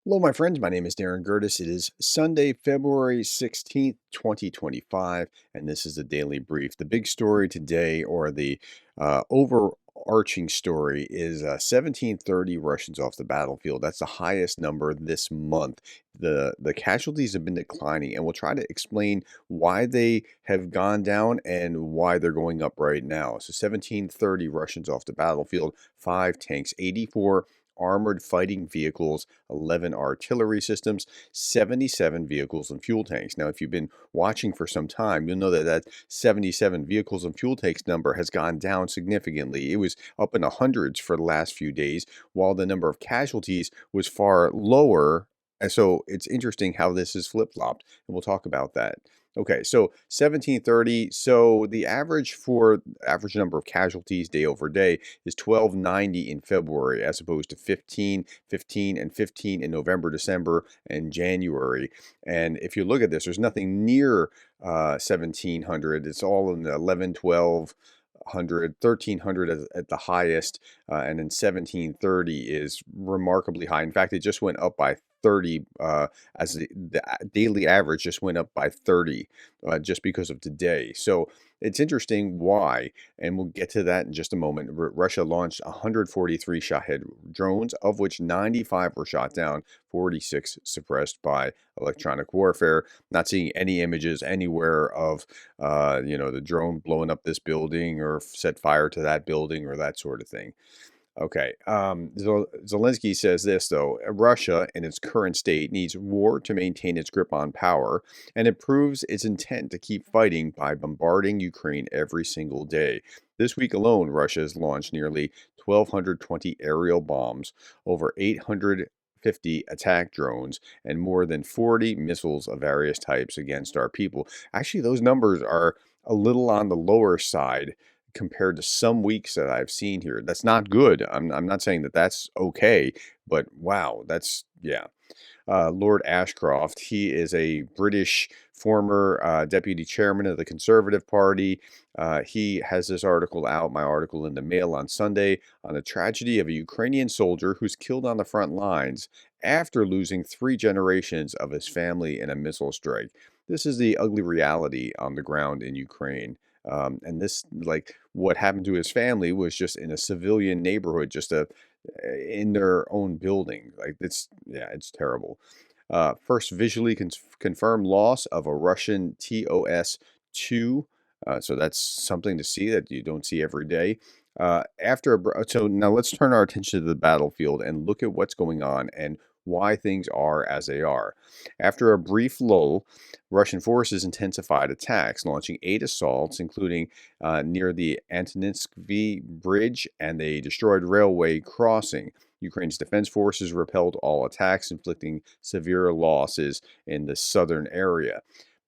Hello, my friends. My name is Darren Gerdes. It is Sunday, February 16th, 2025, and this is the Daily Brief. The big story today, or the overarching story, is 1730 Russians off the battlefield. That's the highest number this month. The casualties have been declining, and we'll try to explain why they have gone down and why they're going up right now. So 1730 Russians off the battlefield, 5 tanks, 84 armored fighting vehicles, 11 artillery systems, 77 vehicles and fuel tanks. Now, if you've been watching for some time, you'll know that that 77 vehicles and fuel tanks number has gone down significantly. It was up in the hundreds for the last few days, while the number of casualties was far lower. And so it's interesting how this is flip-flopped, and we'll talk about that. Okay, so 1730. So the average number of casualties day over day is 1290 in February, as opposed to 15, 15, and 15 in November, December, and January. And if you look at this, there's nothing near 1700. It's all in the 11, 1200, 1300 at the highest, and then 1730 is remarkably high. In fact, it just went up by 30, as the daily average just went up by 30 just because of today. So it's interesting why, and we'll get to that in just a moment. Russia launched 143 Shahed drones, of which 95 were shot down, 46 suppressed by electronic warfare. Not seeing any images anywhere of, the drone blowing up this building or set fire to that building or that sort of thing. Okay. Zelensky says this, though: Russia, in its current state, needs war to maintain its grip on power, and it proves its intent to keep fighting by bombarding Ukraine every single day. This week alone, Russia has launched nearly 1,220 aerial bombs, over 850 attack drones, and more than 40 missiles of various types against our people. Actually, those numbers are a little on the lower side compared to some weeks that I've seen here. That's not good. I'm not saying that that's okay, but wow, that's, yeah. Lord Ashcroft, he is a British former deputy chairman of the Conservative Party. He has this article out, my article in the Mail on Sunday, on the tragedy of a Ukrainian soldier who's killed on the front lines after losing 3 generations of his family in a missile strike. This is the ugly reality on the ground in Ukraine. And this, like, what happened to his family was just in a civilian neighborhood, just in their own building. Like, it's terrible. First visually confirmed loss of a Russian TOS-2. So that's something to see that you don't see every day. So now let's turn our attention to the battlefield and look at what's going on and why things are as they are. After a brief lull, Russian forces intensified attacks, launching 8 assaults, including near the Antonivsky Bridge and a destroyed railway crossing. Ukraine's defense forces repelled all attacks, inflicting severe losses in the southern area.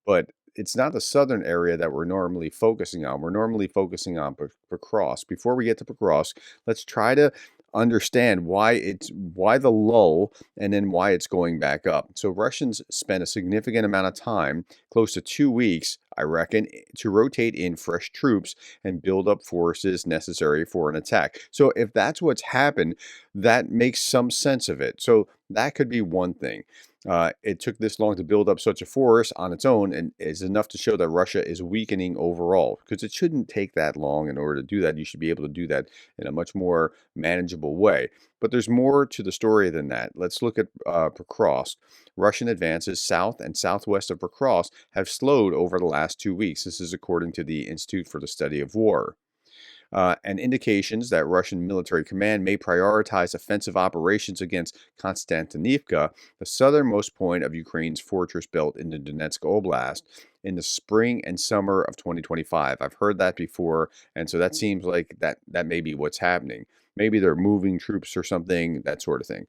But it's not the southern area that we're normally focusing on. We're normally focusing on Pokrovsk. Before we get to Pokrovsk, let's try to understand why the lull and then why it's going back up. So Russians spent a significant amount of time, close to 2 weeks, I reckon, to rotate in fresh troops and build up forces necessary for an attack. So if that's what's happened, that makes some sense of it. So that could be one thing. It took this long to build up such a force on its own, and is enough to show that Russia is weakening overall, because it shouldn't take that long in order to do that. You should be able to do that in a much more manageable way. But there's more to the story than that. Let's look at Pokrovsk. Russian advances south and southwest of Pokrovsk have slowed over the last 2 weeks. This is according to the Institute for the Study of War. And indications that Russian military command may prioritize offensive operations against Konstantinivka, the southernmost point of Ukraine's fortress belt in the Donetsk Oblast, in the spring and summer of 2025. I've heard that before, and so that seems like that may be what's happening. Maybe they're moving troops or something, that sort of thing.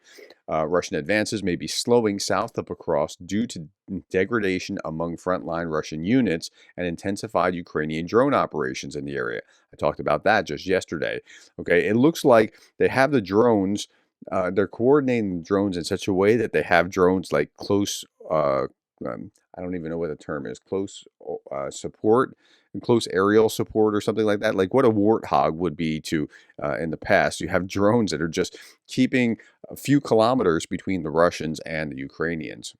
Russian advances may be slowing south of Pokrovsk due to degradation among frontline Russian units and intensified Ukrainian drone operations in the area. I talked about that just yesterday. Okay, it looks like they have the drones. They're coordinating the drones in such a way that they have drones like close. I don't even know what the term is. Close support. close aerial support or something like that, like what a warthog would be to in the past. You have drones that are just keeping a few kilometers between the Russians and the Ukrainians.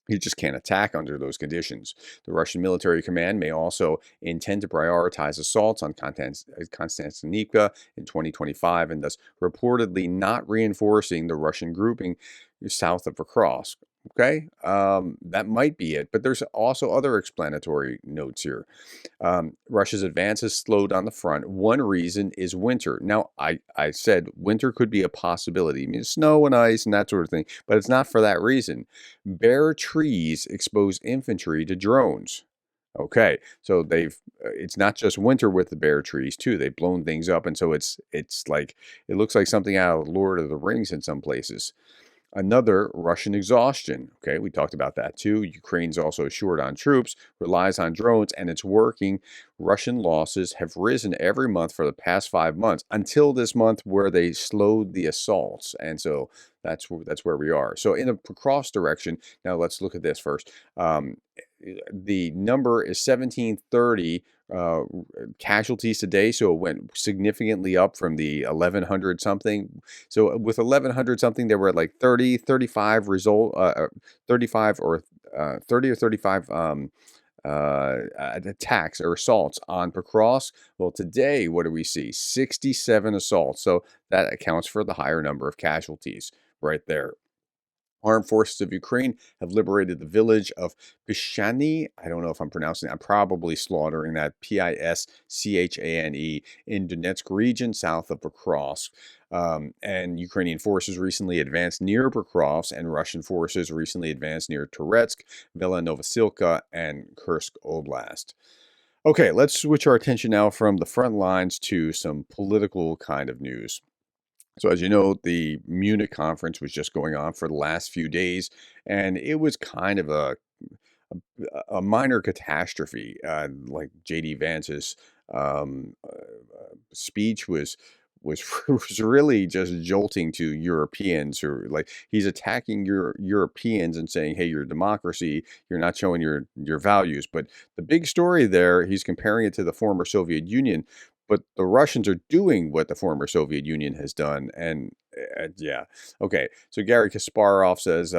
You just can't attack under those conditions. The Russian military command may also intend to prioritize assaults on Konstantinivka in 2025 and thus reportedly not reinforcing the Russian grouping south of Pokrovsk. Okay, that might be it, but there's also other explanatory notes here. Russia's advance has slowed on the front. One reason is winter. Now, I said winter could be a possibility. I mean, snow and ice and that sort of thing, but it's not for that reason. Bare trees expose infantry to drones. Okay, so it's not just winter with the bare trees too. They've blown things up, and so it's like it looks like something out of Lord of the Rings in some places. Another, Russian exhaustion. Okay, we talked about that too. Ukraine's also short on troops, relies on drones, and it's working. Russian losses have risen every month for the past 5 months until this month where they slowed the assaults. And so that's where we are. So in a cross direction, now let's look at this first. The number is 1730 casualties today, so it went significantly up from the 1100 something. So with 1100 something, there were like 30, 35 35 or 30 or 35 attacks or assaults on Pokrovsk. Well, today, what do we see? 67 assaults. So that accounts for the higher number of casualties right there. Armed forces of Ukraine have liberated the village of Pishani. I don't know if I'm pronouncing that. I'm probably slaughtering that. Pischane in Donetsk region, south of Pokrovsk. And Ukrainian forces recently advanced near Pokrovsk, and Russian forces recently advanced near Toretsk, Novosylka, and Kursk Oblast. Okay, let's switch our attention now from the front lines to some political kind of news. So, as you know, the Munich conference was just going on for the last few days, and it was kind of a minor catastrophe. Like JD Vance's speech was was really just jolting to Europeans, who like he's attacking Europeans and saying, "Hey, you're a democracy. You're not showing your values." But the big story there, he's comparing it to the former Soviet Union. But the Russians are doing what the former Soviet Union has done, and yeah, okay. So Gary Kasparov says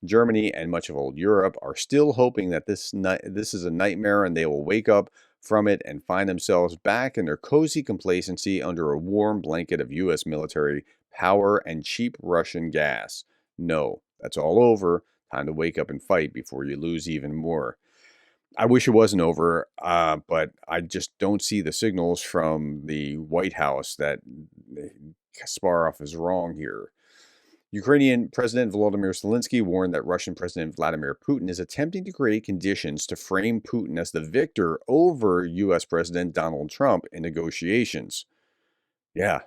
Germany and much of old Europe are still hoping that this is a nightmare, and they will wake up from it and find themselves back in their cozy complacency under a warm blanket of U.S. military power and cheap Russian gas. No, that's all over. Time to wake up and fight before you lose even more. I wish it wasn't over, but I just don't see the signals from the White House that Kasparov is wrong here. Ukrainian President Volodymyr Zelensky warned that Russian President Vladimir Putin is attempting to create conditions to frame Putin as the victor over U.S. President Donald Trump in negotiations. Yeah.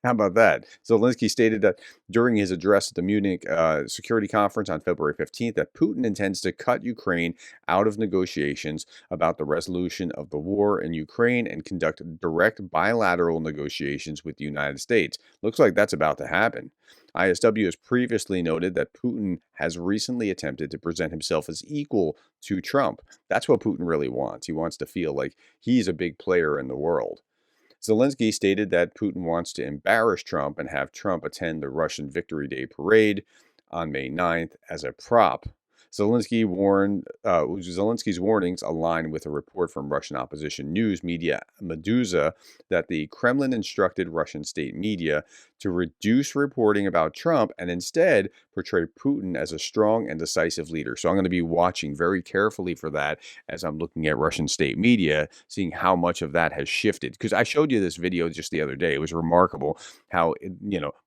How about that? Zelensky stated that during his address at the Munich Security Conference on February 15th that Putin intends to cut Ukraine out of negotiations about the resolution of the war in Ukraine and conduct direct bilateral negotiations with the United States. Looks like that's about to happen. ISW has previously noted that Putin has recently attempted to present himself as equal to Trump. That's what Putin really wants. He wants to feel like he's a big player in the world. Zelensky stated that Putin wants to embarrass Trump and have Trump attend the Russian Victory Day parade on May 9th as a prop. Zelensky's warnings align with a report from Russian opposition news media Meduza that the Kremlin instructed Russian state media to reduce reporting about Trump and instead portray Putin as a strong and decisive leader. So I'm going to be watching very carefully for that as I'm looking at Russian state media, seeing how much of that has shifted. Because I showed you this video just the other day. It was remarkable how,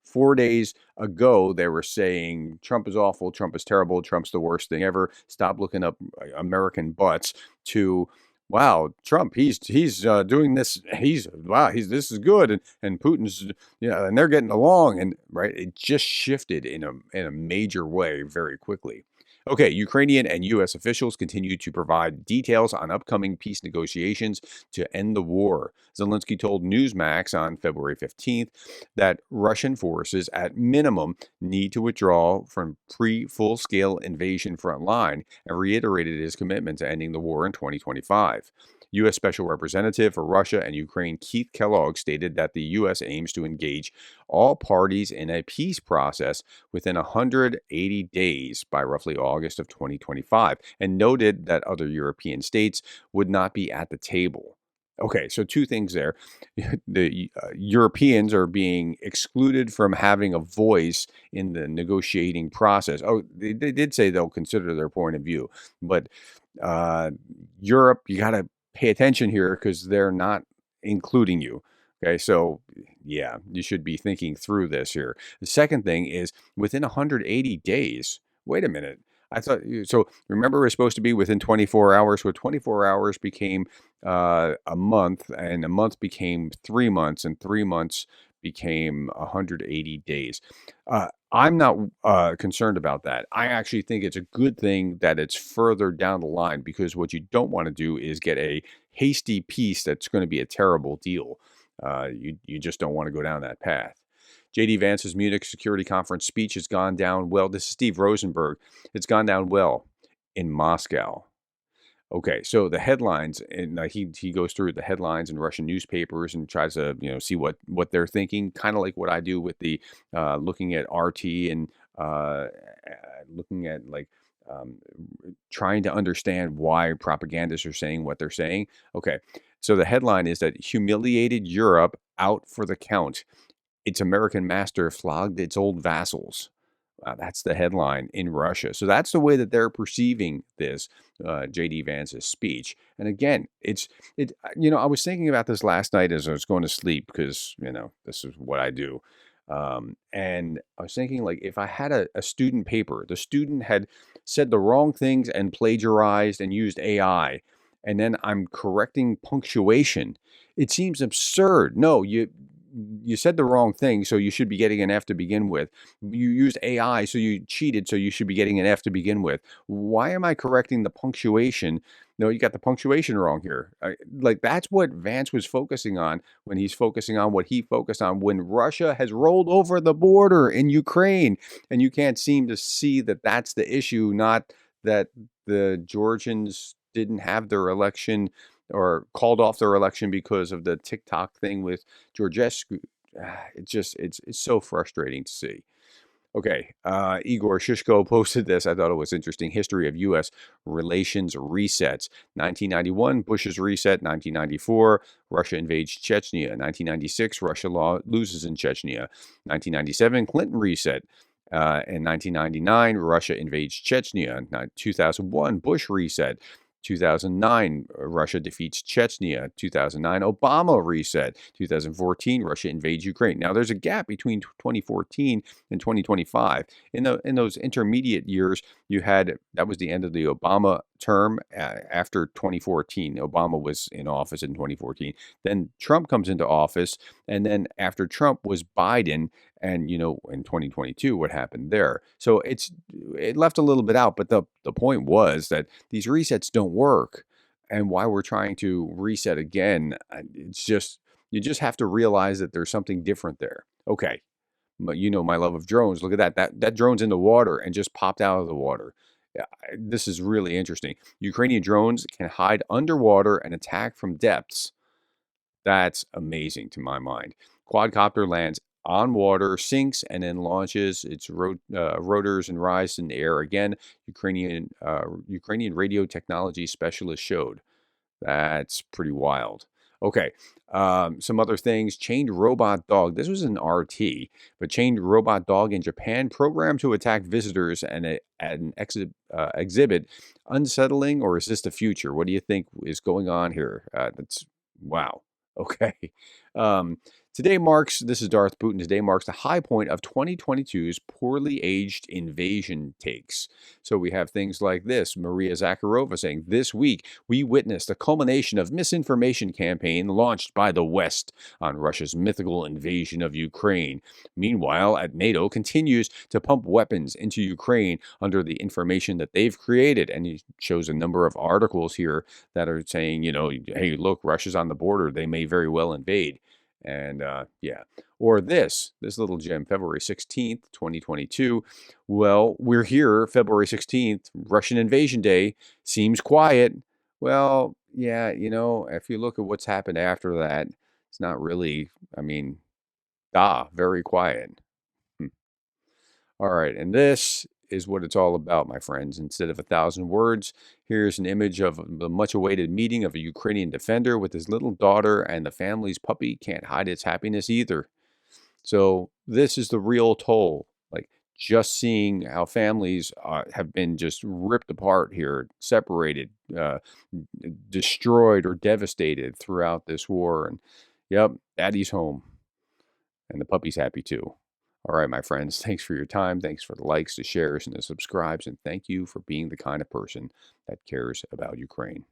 4 days ago, they were saying Trump is awful, Trump is terrible, Trump's the worst thing ever. Stop looking up American butts to wow, Trump, he's doing this. This is good, and Putin's and they're getting along, and right, it just shifted in a major way very quickly. Okay, Ukrainian and U.S. officials continue to provide details on upcoming peace negotiations to end the war. Zelensky told Newsmax on February 15th that Russian forces, at minimum, need to withdraw from pre-full-scale invasion front line and reiterated his commitment to ending the war in 2025. U.S. Special Representative for Russia and Ukraine Keith Kellogg stated that the U.S. aims to engage all parties in a peace process within 180 days by roughly August of 2025, and noted that other European states would not be at the table. Okay, so two things there. The Europeans are being excluded from having a voice in the negotiating process. Oh, they did say they'll consider their point of view, but uh, Europe, you got to pay attention here because they're not including you. Okay, so yeah, you should be thinking through this here. The second thing is within 180 days. Wait a minute. I thought so. Remember, it was supposed to be within 24 hours. So 24 hours became a month, and a month became 3 months, and 3 months became 180 days. I'm not concerned about that. I actually think it's a good thing that it's further down the line because what you don't want to do is get a hasty peace that's going to be a terrible deal. You just don't want to go down that path. J.D. Vance's Munich Security Conference speech has gone down well. This is Steve Rosenberg. It's gone down well in Moscow. Okay, so the headlines, and he goes through the headlines in Russian newspapers and tries to see what they're thinking, kind of like what I do with the looking at RT and looking at like um, trying to understand why propagandists are saying what they're saying. Okay, so the headline is that humiliated Europe out for the count. Its American master flogged its old vassals. That's the headline in Russia. So that's the way that they're perceiving this J.D. Vance's speech. And again, I was thinking about this last night as I was going to sleep because this is what I do. And I was thinking, like, if I had a student paper, the student had said the wrong things and plagiarized and used AI, and then I'm correcting punctuation. It seems absurd. No, you said the wrong thing, so you should be getting an F to begin with. You used AI, so you cheated, so you should be getting an F to begin with. Why am I correcting the punctuation? No, you got the punctuation wrong here. Like that's what Vance was focusing on when he's focusing on what he focused on when Russia has rolled over the border in Ukraine, and you can't seem to see that that's the issue, not that the Georgians didn't have their election or called off their election because of the TikTok thing with Gerdes. It's so frustrating to see. Okay, Igor Shishko posted this. I thought it was interesting. History of U.S. relations resets. 1991, Bush's reset. 1994, Russia invades Chechnya. 1996, Russia loses in Chechnya. 1997, Clinton reset. In 1999, Russia invades Chechnya. 2001, Bush reset. 2009, Russia defeats Chechnya. 2009, Obama reset. 2014, Russia invades Ukraine. Now, there's a gap between 2014 and 2025. In those intermediate years, that was the end of the Obama term after 2014. Obama was in office in 2014. Then Trump comes into office, and then after Trump was Biden, and in 2022, what happened there? So it left a little bit out, but the point was that these resets don't work, and why we're trying to reset again, it's just you just have to realize that there's something different there. Okay, but my love of drones. Look at that. That drone's in the water and just popped out of the water. Yeah, this is really interesting. Ukrainian drones can hide underwater and attack from depths. That's amazing to my mind. Quadcopter lands on water, sinks, and then launches its rotors and rises in the air again. Ukrainian radio technology specialist showed. That's pretty wild. Okay, some other things. Chained robot dog. This was an RT, but chained robot dog in Japan programmed to attack visitors at an exhibit. Unsettling, or is this the future? What do you think is going on here? That's wow. Okay. Um, this is Darth Putin. Today marks the high point of 2022's poorly aged invasion takes. So we have things like this. Maria Zakharova saying, this week we witnessed a culmination of misinformation campaign launched by the West on Russia's mythical invasion of Ukraine. Meanwhile, at NATO continues to pump weapons into Ukraine under the information that they've created. And he shows a number of articles here that are saying, hey, look, Russia's on the border. They may very well invade. And yeah, or this little gem, February 16th, 2022. Well, we're here, February 16th, Russian Invasion Day. Seems quiet. Well, Yeah, if you look at what's happened after that, it's not really, I mean, very quiet. Hmm. All right, and this is what it's all about, my friends. Instead of 1,000 words, here's an image of the much awaited meeting of a Ukrainian defender with his little daughter, and the family's puppy can't hide its happiness either. So, this is the real toll. Like, just seeing how families have been just ripped apart here, separated, destroyed, or devastated throughout this war. And yep, daddy's home, and the puppy's happy too. All right, my friends, thanks for your time. Thanks for the likes, the shares, and the subscribes. And thank you for being the kind of person that cares about Ukraine.